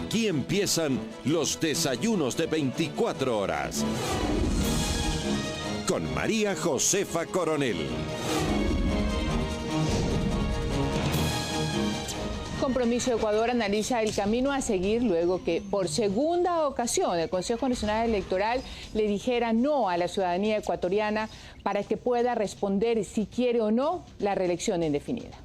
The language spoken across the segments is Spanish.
Aquí empiezan los desayunos de 24 horas. Con María Josefa Coronel. Compromiso Ecuador analiza el camino a seguir luego que por segunda ocasión el Consejo Nacional Electoral le dijera no a la ciudadanía ecuatoriana para que pueda responder si quiere o no la reelección indefinida.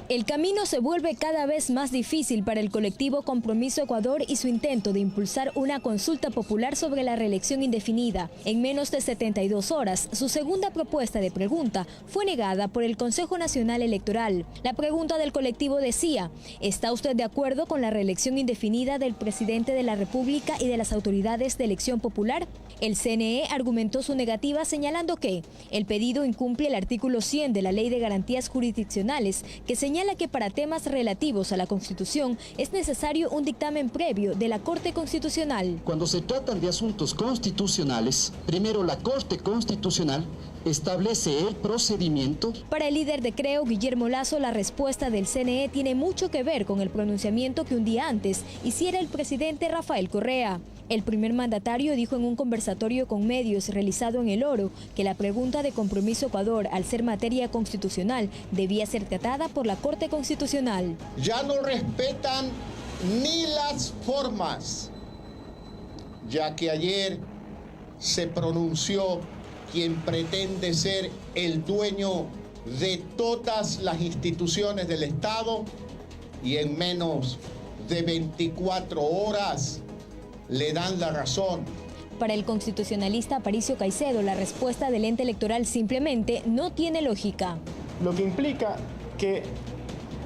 El camino se vuelve cada vez más difícil para el colectivo Compromiso Ecuador y su intento de impulsar una consulta popular sobre la reelección indefinida. En menos de 72 horas, su segunda propuesta de pregunta fue negada por el Consejo Nacional Electoral. La pregunta del colectivo decía: ¿está usted de acuerdo con la reelección indefinida del presidente de la República y de las autoridades de elección popular? El CNE argumentó su negativa señalando que el pedido incumple el artículo 100 de la Ley de Garantías Jurisdiccionales, que señala que para temas relativos a la Constitución es necesario un dictamen previo de la Corte Constitucional. Cuando se tratan de asuntos constitucionales, primero la Corte Constitucional establece el procedimiento. Para el líder de Creo, Guillermo Lasso, la respuesta del CNE tiene mucho que ver con el pronunciamiento que un día antes hiciera el presidente Rafael Correa. El primer mandatario dijo en un conversatorio con medios realizado en El Oro que la pregunta de Compromiso Ecuador, al ser materia constitucional, debía ser tratada por la Corte Constitucional. Ya no respetan ni las formas, ya que ayer se pronunció quien pretende ser el dueño de todas las instituciones del Estado y en menos de 24 horas le dan la razón. Para el constitucionalista Aparicio Caicedo, la respuesta del ente electoral simplemente no tiene lógica. Lo que implica que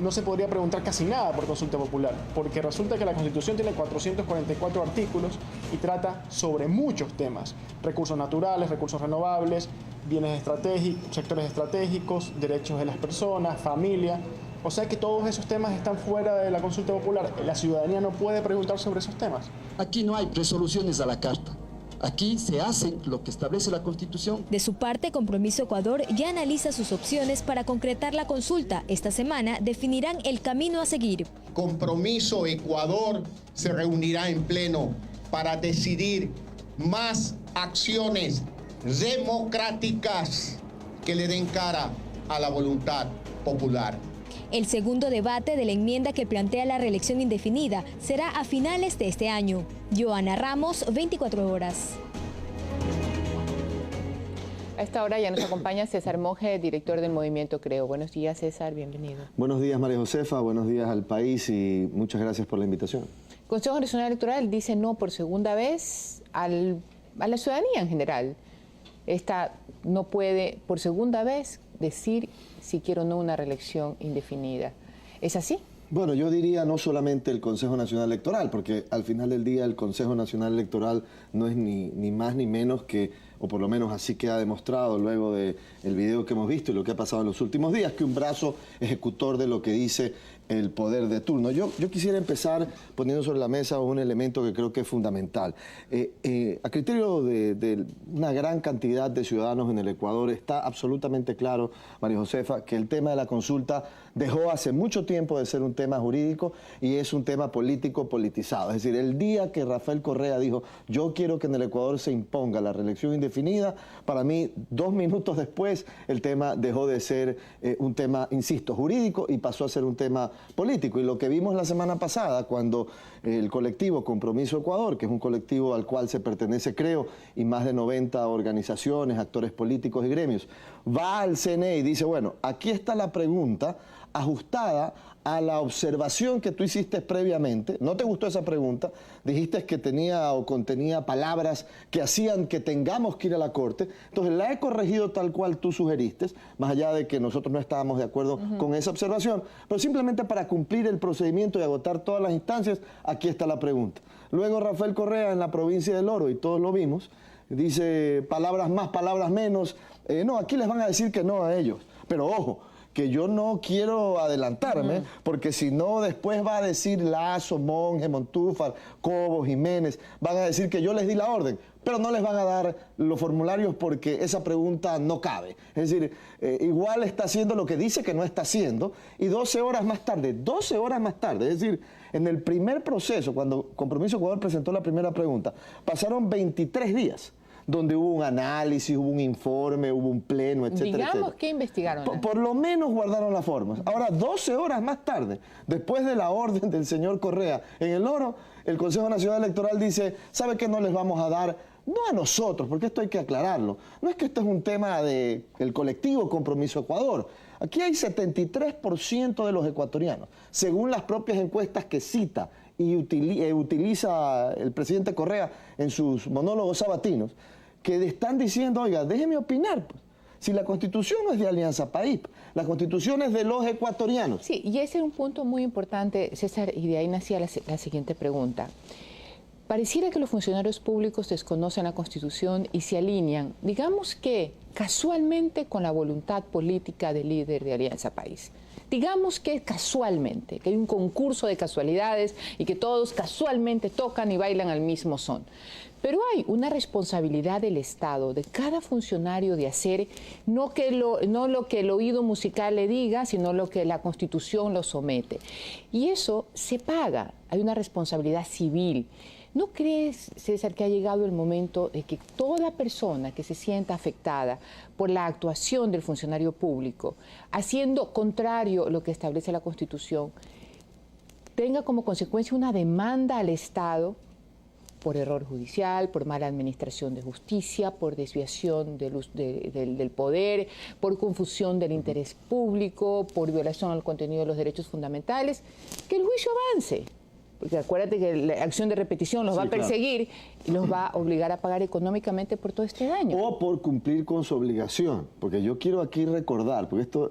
no se podría preguntar casi nada por consulta popular, porque resulta que la Constitución tiene 444 artículos y trata sobre muchos temas: recursos naturales, recursos renovables, bienes estratégicos, sectores estratégicos, derechos de las personas, familia. O sea que todos esos temas están fuera de la consulta popular. La ciudadanía no puede preguntar sobre esos temas. Aquí no hay resoluciones a la carta. Aquí se hace lo que establece la Constitución. De su parte, Compromiso Ecuador ya analiza sus opciones para concretar la consulta. Esta semana definirán el camino a seguir. Compromiso Ecuador se reunirá en pleno para decidir más acciones democráticas que le den cara a la voluntad popular. El segundo debate de la enmienda que plantea la reelección indefinida será a finales de este año. Joana Ramos, 24 horas. A esta hora ya nos acompaña César Monge, director del Movimiento Creo. Buenos días, César, bienvenido. Buenos días, María Josefa, buenos días al país y muchas gracias por la invitación. El Consejo Nacional Electoral dice no por segunda vez a la ciudadanía en general. Esta no puede por segunda vez decir si quiere o no una reelección indefinida. ¿Es así? Bueno, yo diría no solamente el Consejo Nacional Electoral, porque al final del día el Consejo Nacional Electoral no es ni más ni menos que, o por lo menos así queda demostrado luego del video que hemos visto y lo que ha pasado en los últimos días, que un brazo ejecutor de lo que dice el poder de turno. Yo quisiera empezar poniendo sobre la mesa un elemento que creo que es fundamental. A criterio de una gran cantidad de ciudadanos en el Ecuador está absolutamente claro, María Josefa, que el tema de la consulta dejó hace mucho tiempo de ser un tema jurídico y es un tema político politizado. Es decir, el día que Rafael Correa dijo yo quiero que en el Ecuador se imponga la reelección indefinida, para mí 2 minutos después el tema dejó de ser un tema, insisto, jurídico y pasó a ser un tema político. Y lo que vimos la semana pasada cuando el colectivo Compromiso Ecuador, que es un colectivo al cual se pertenece Creo y más de 90 organizaciones, actores políticos y gremios, va al CNE y dice, bueno, aquí está la pregunta ajustada a la observación que tú hiciste previamente. No te gustó esa pregunta, dijiste que tenía o contenía palabras que hacían que tengamos que ir a la Corte, entonces la he corregido tal cual tú sugeriste, más allá de que nosotros no estábamos de acuerdo con esa observación, pero simplemente para cumplir el procedimiento y agotar todas las instancias, aquí está la pregunta. Luego Rafael Correa en la provincia del Oro, y todos lo vimos, dice palabras más, palabras menos, no, aquí les van a decir que no a ellos, pero ojo, que yo no quiero adelantarme, porque si no después va a decir Lasso, Monge, Montúfar, Cobo, Jiménez, van a decir que yo les di la orden. pero no les van a dar los formularios porque esa pregunta no cabe. Es decir, igual está haciendo lo que dice que no está haciendo, y 12 horas más tarde, es decir, en el primer proceso, cuando Compromiso Ecuador presentó la primera pregunta, pasaron 23 días, donde hubo un análisis, hubo un informe, hubo un pleno, etcétera, Digamos etcétera. que investigaron. Por lo menos guardaron las formas. Ahora, 12 horas más tarde, después de la orden del señor Correa en el Oro, el Consejo Nacional Electoral dice, ¿sabe qué no les vamos a dar? No a nosotros, porque esto hay que aclararlo. No es que esto es un tema del colectivo Compromiso Ecuador. Aquí hay 73% de los ecuatorianos, según las propias encuestas que cita y utiliza el presidente Correa en sus monólogos sabatinos, que están diciendo, oiga, déjeme opinar, pues. Si la Constitución no es de Alianza País, la Constitución es de los ecuatorianos. Sí, y ese es un punto muy importante, César, y de ahí nacía la siguiente pregunta. Pareciera que los funcionarios públicos desconocen la Constitución y se alinean, digamos que casualmente, con la voluntad política del líder de Alianza País. Digamos que casualmente, que hay un concurso de casualidades y que todos casualmente tocan y bailan al mismo son. Pero hay una responsabilidad del Estado, de cada funcionario, de hacer no lo que el oído musical le diga, sino lo que la Constitución lo somete. Y eso se paga, hay una responsabilidad civil. ¿No crees, César, que ha llegado el momento de que toda persona que se sienta afectada por la actuación del funcionario público, haciendo contrario a lo que establece la Constitución, tenga como consecuencia una demanda al Estado por error judicial, por mala administración de justicia, por desviación del poder, por confusión del interés público, por violación al contenido de los derechos fundamentales? Que el juicio avance. Porque acuérdate que la acción de repetición los va a perseguir y los va a obligar a pagar económicamente por todo este daño. O por cumplir con su obligación, porque yo quiero aquí recordar, porque esto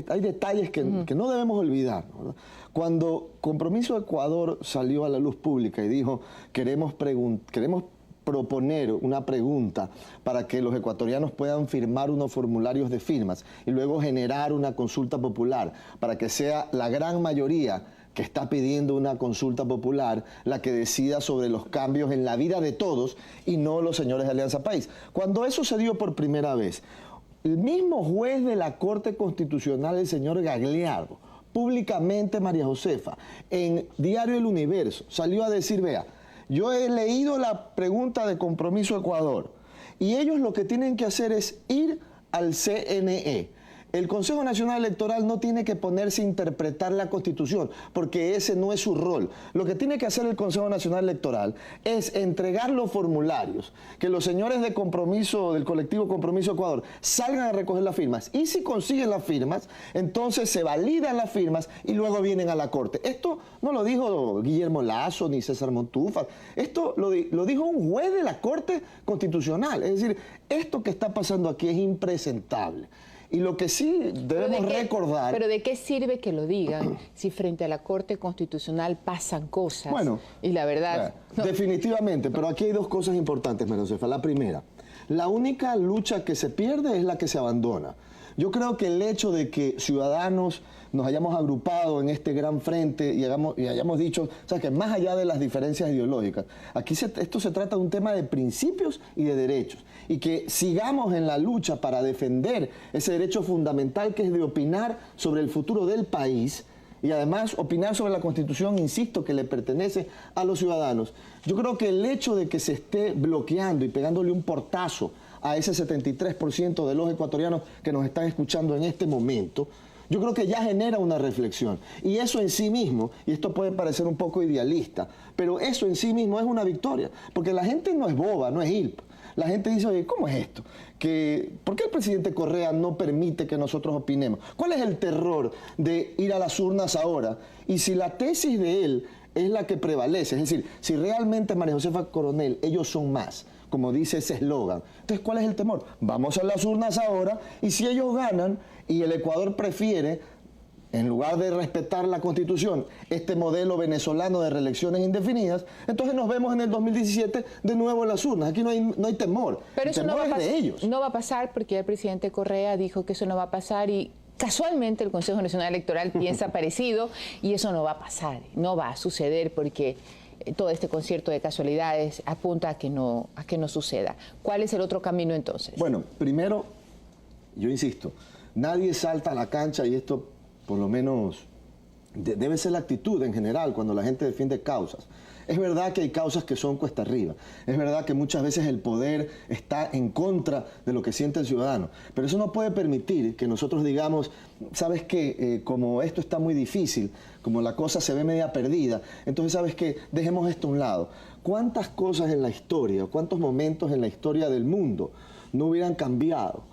hay detalles que no debemos olvidar, ¿verdad? Cuando Compromiso Ecuador salió a la luz pública y dijo, queremos proponer una pregunta para que los ecuatorianos puedan firmar unos formularios de firmas y luego generar una consulta popular para que sea la gran mayoría que está pidiendo una consulta popular la que decida sobre los cambios en la vida de todos y no los señores de Alianza País. Cuando eso se dio por primera vez, el mismo juez de la Corte Constitucional, el señor Gagliardo, públicamente, María Josefa, en Diario El Universo, salió a decir, vea, yo he leído la pregunta de Compromiso Ecuador y ellos lo que tienen que hacer es ir al CNE. El Consejo Nacional Electoral no tiene que ponerse a interpretar la Constitución, porque ese no es su rol. Lo que tiene que hacer el Consejo Nacional Electoral es entregar los formularios, que los señores de Compromiso, del colectivo Compromiso Ecuador, salgan a recoger las firmas. Y si consiguen las firmas, entonces se validan las firmas y luego vienen a la Corte. Esto no lo dijo Guillermo Lasso ni César Montúfar. Esto lo dijo un juez de la Corte Constitucional. Es decir, esto que está pasando aquí es impresentable. Y lo que sí debemos recordar... ¿Pero de qué sirve que lo digan si frente a la Corte Constitucional pasan cosas? Bueno, y la verdad... definitivamente, pero aquí hay dos cosas importantes, María Josefa. La primera, la única lucha que se pierde es la que se abandona. Yo creo que el hecho de que ciudadanos nos hayamos agrupado en este gran frente y hayamos dicho, o sea, que más allá de las diferencias ideológicas, aquí esto se trata de un tema de principios y de derechos, y que sigamos en la lucha para defender ese derecho fundamental que es de opinar sobre el futuro del país y además opinar sobre la Constitución, insisto, que le pertenece a los ciudadanos. Yo creo que el hecho de que se esté bloqueando y pegándole un portazo a ese 73% de los ecuatorianos que nos están escuchando en este momento, yo creo que ya genera una reflexión. Y eso en sí mismo, y esto puede parecer un poco idealista, pero eso en sí mismo es una victoria, porque la gente no es boba, no es ILP. La gente dice, oye, ¿cómo es esto? ¿Por qué el presidente Correa no permite que nosotros opinemos? ¿Cuál es el terror de ir a las urnas ahora? Y si la tesis de él es la que prevalece, es decir, si realmente María Josefa Coronel, ellos son más, como dice ese eslogan. Entonces, ¿cuál es el temor? Vamos a las urnas ahora y si ellos ganan y el Ecuador prefiere, en lugar de respetar la Constitución, este modelo venezolano de reelecciones indefinidas, entonces nos vemos en el 2017 de nuevo en las urnas. Aquí no hay temor. Pero el eso temor es de ellos. No va a pasar porque el presidente Correa dijo que eso no va a pasar y casualmente el Consejo Nacional Electoral piensa parecido y eso no va a pasar, no va a suceder porque todo este concierto de casualidades apunta a que no suceda. ¿Cuál es el otro camino entonces? Bueno, primero, yo insisto, nadie salta a la cancha y esto por lo menos debe ser la actitud en general cuando la gente defiende causas. Es verdad que hay causas que son cuesta arriba, es verdad que muchas veces el poder está en contra de lo que siente el ciudadano, pero eso no puede permitir que nosotros digamos, ¿sabes qué? Como esto está muy difícil, como la cosa se ve media perdida, entonces ¿sabes qué? Dejemos esto a un lado. ¿Cuántas cosas en la historia, cuántos momentos en la historia del mundo no hubieran cambiado?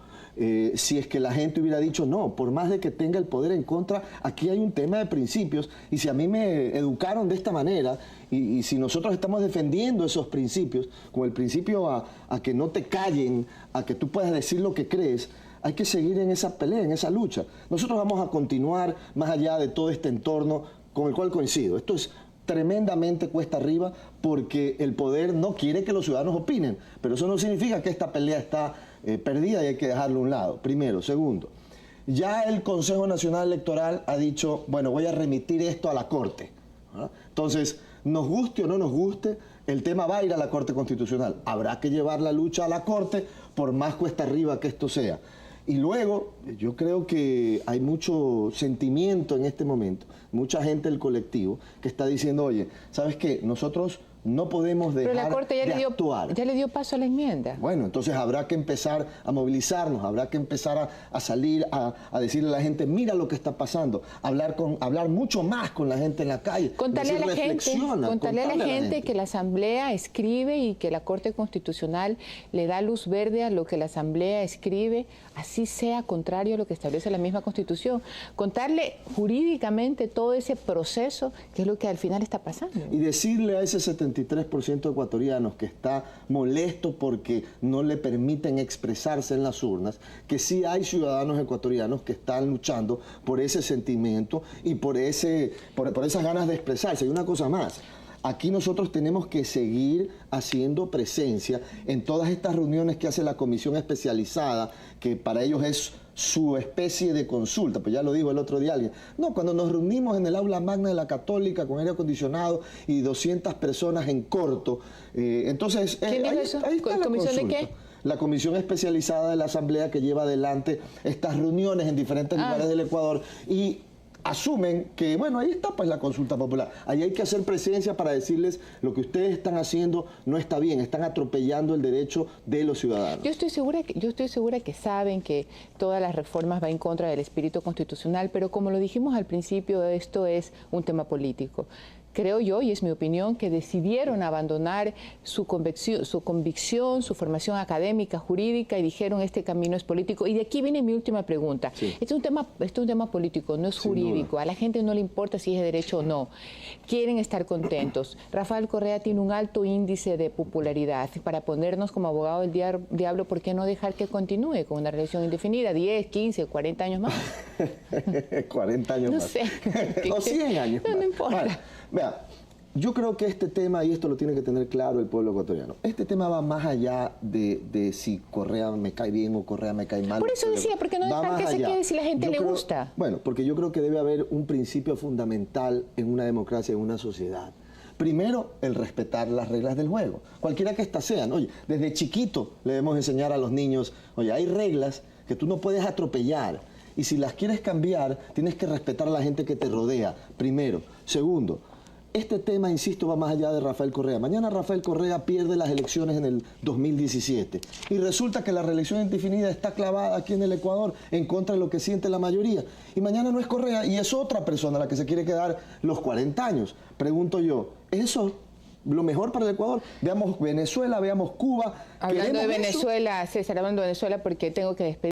Si es que la gente hubiera dicho no, por más de que tenga el poder en contra, aquí hay un tema de principios, y si a mí me educaron de esta manera, y si nosotros estamos defendiendo esos principios, como el principio a que no te callen, a que tú puedas decir lo que crees, hay que seguir en esa pelea, en esa lucha. Nosotros vamos a continuar más allá de todo este entorno con el cual coincido. Esto es tremendamente cuesta arriba porque el poder no quiere que los ciudadanos opinen, pero eso no significa que esta pelea está perdida y hay que dejarlo a un lado, primero. Segundo, ya el Consejo Nacional Electoral ha dicho, bueno, voy a remitir esto a la Corte, ¿ah? Entonces, nos guste o no nos guste, el tema va a ir a la Corte Constitucional. Habrá que llevar la lucha a la Corte, por más cuesta arriba que esto sea. Y luego, yo creo que hay mucho sentimiento en este momento, mucha gente del colectivo que está diciendo, oye, ¿sabes qué? Nosotros no podemos dejar Pero la Corte ya le dio paso a la enmienda. Bueno, entonces habrá que empezar a movilizarnos, habrá que empezar a salir a decirle a la gente, mira lo que está pasando, hablar mucho más con la gente en la calle. Contarle a la gente que la Asamblea escribe y que la Corte Constitucional le da luz verde a lo que la Asamblea escribe, así sea contrario a lo que establece la misma Constitución. Contarle jurídicamente todo ese proceso, que es lo que al final está pasando. Y decirle a ese 73% de ecuatorianos que está molesto porque no le permiten expresarse en las urnas, que sí hay ciudadanos ecuatorianos que están luchando por ese sentimiento y por esas ganas de expresarse. Y una cosa más, aquí nosotros tenemos que seguir haciendo presencia en todas estas reuniones que hace la comisión especializada, que para ellos es su especie de consulta, pues ya lo dijo el otro día alguien. No, cuando nos reunimos en el aula magna de la Católica con aire acondicionado y 200 personas en corto, entonces... ¿Quién dijo eso? Ahí está la ¿Comisión consulta. de qué? La comisión especializada de la Asamblea que lleva adelante estas reuniones en diferentes lugares del Ecuador y asumen que, bueno, ahí está pues la consulta popular. Ahí hay que hacer presencia para decirles lo que ustedes están haciendo no está bien, están atropellando el derecho de los ciudadanos. Yo estoy segura que saben que todas las reformas van en contra del espíritu constitucional, pero como lo dijimos al principio, esto es un tema político. Creo yo, y es mi opinión, que decidieron abandonar su convicción, su formación académica, jurídica, y dijeron este camino es político. Y de aquí viene mi última pregunta. Sí. Este es un tema político, no es jurídico. A la gente no le importa si es de derecho o no. Quieren estar contentos. Rafael Correa tiene un alto índice de popularidad. Para ponernos como abogado del diablo, ¿por qué no dejar que continúe con una reelección indefinida? 10, 15, 40 años más. 40 años más. No sé. O 100 años más. No importa. Vale. Vea, yo creo que este tema, y esto lo tiene que tener claro el pueblo ecuatoriano, este tema va más allá de si Correa me cae bien o Correa me cae mal. Por eso decía, porque no dejar que se quede si la gente le gusta. Bueno, porque yo creo que debe haber un principio fundamental en una democracia, en una sociedad. Primero, el respetar las reglas del juego, cualquiera que éstas sean. Oye, desde chiquito le debemos enseñar a los niños, oye, hay reglas que tú no puedes atropellar. Y si las quieres cambiar, tienes que respetar a la gente que te rodea, primero. Segundo, este tema, insisto, va más allá de Rafael Correa. Mañana Rafael Correa pierde las elecciones en el 2017 y resulta que la reelección indefinida está clavada aquí en el Ecuador en contra de lo que siente la mayoría. Y mañana no es Correa y es otra persona la que se quiere quedar los 40 años. Pregunto yo, ¿es eso lo mejor para el Ecuador? Veamos Venezuela, veamos Cuba. Hablando de Venezuela, César, hablando de Venezuela porque tengo que despedir.